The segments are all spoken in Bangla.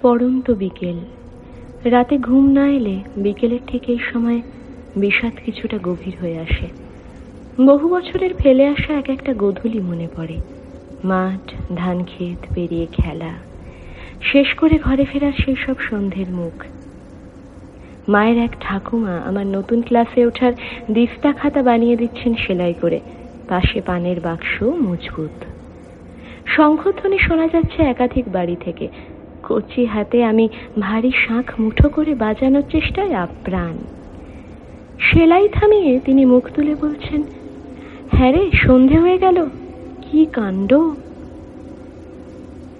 পড়ন্ত বিকেল। রাতে ঘুম না এলে বিকেলের ঠিক এই সময় বিষাদ কিছুটা গভীর হয়ে আসে। বহু বছরের ফেলে আসা এক একটা গোধূলি মনে পড়ে। মাঠ, ধান ক্ষেত পেরিয়ে খেলা, শেষ করে ঘরে ফেরার সেই সব সন্ধ্যের মুখ। মায়ের এক ঠাকুমা আমার নতুন ক্লাসে ওঠার দিস্তা খাতা বানিয়ে দিচ্ছেন সেলাই করে, পাশে পানের বাক্স মজবুত। শঙ্খধ্বনি শোনা যাচ্ছে একাধিক বাড়ি থেকে। কচি হাতে আমি ভারী শাঁখ মুঠো করে বাজানোর চেষ্টায় আপ্রাণ। সেলাই থামিয়ে তিনি মুখ তুলে বলছেন, হ্যাঁ রে, সন্ধে হয়ে গেল, কি কাণ্ড।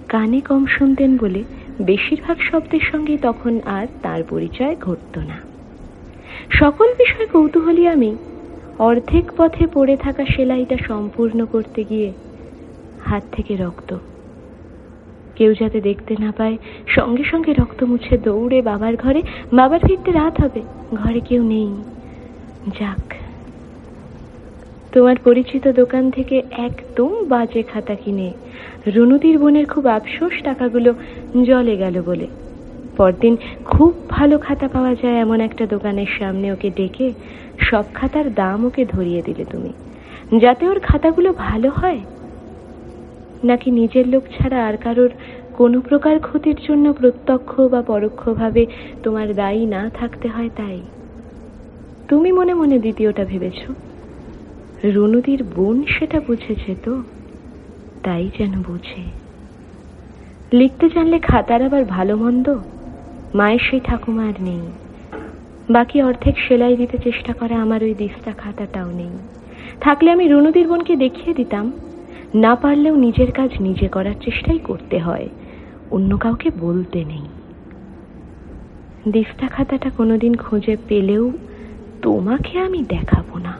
কানে কম শুনতেন বলে বেশিরভাগ শব্দের সঙ্গে তখন আর তার পরিচয় ঘটত না। সকল বিষয় কৌতূহলী আমি অর্ধেক পথে পড়ে থাকা সেলাইটা সম্পূর্ণ করতে গিয়ে হাত থেকে রক্ত। কেউ যাতে দেখতে না পায় সঙ্গে সঙ্গে রক্ত মুছে দৌড়ে বাবার ঘরে। বাবার ফিরতে রাত হবে, ঘরে কেউ নেই। যাক, তোমার পরিচিত দোকান থেকে একদম বাজে খাতা কিনে রুনুদির বোনের খুব আফসোস টাকাগুলো জলে গেল বলে পরদিন খুব ভালো খাতা পাওয়া যায় এমন একটা দোকানের সামনে ওকে ডেকে সব খাতার দাম ওকে ধরিয়ে দিলে তুমি, যাতে ওর খাতাগুলো ভালো হয়। নাকি নিজের লোক ছাড়া আর কারোর কোনো প্রকার ক্ষতির জন্য প্রত্যক্ষ বা পরোক্ষভাবে তোমার দায়ী না থাকতে হয় তাই? তুমি মনে মনে দ্বিতীয়টা ভেবেছ। রুনুদির বোন সেটা বুঝেছে তো, তাই যেন বুঝে। লিখতে জানলে খাতার আবার ভালো মন্দ। মায়ের সেই ঠাকুমা আর নেই। বাকি অর্ধেক সেলাই দিতে চেষ্টা করা আমার ওই দিস্তা খাতাটাও নেই। থাকলে আমি রুনুদির বোনকে দেখিয়ে দিতাম, না পারলেও নিজের কাজ নিজে করার চেষ্টাই করতে হয়, অন্য কাউকে বলতে নেই। দিস্তা খাতাটা কোনোদিন খুঁজে পেলেও তোমাকে আমি দেখাবো না।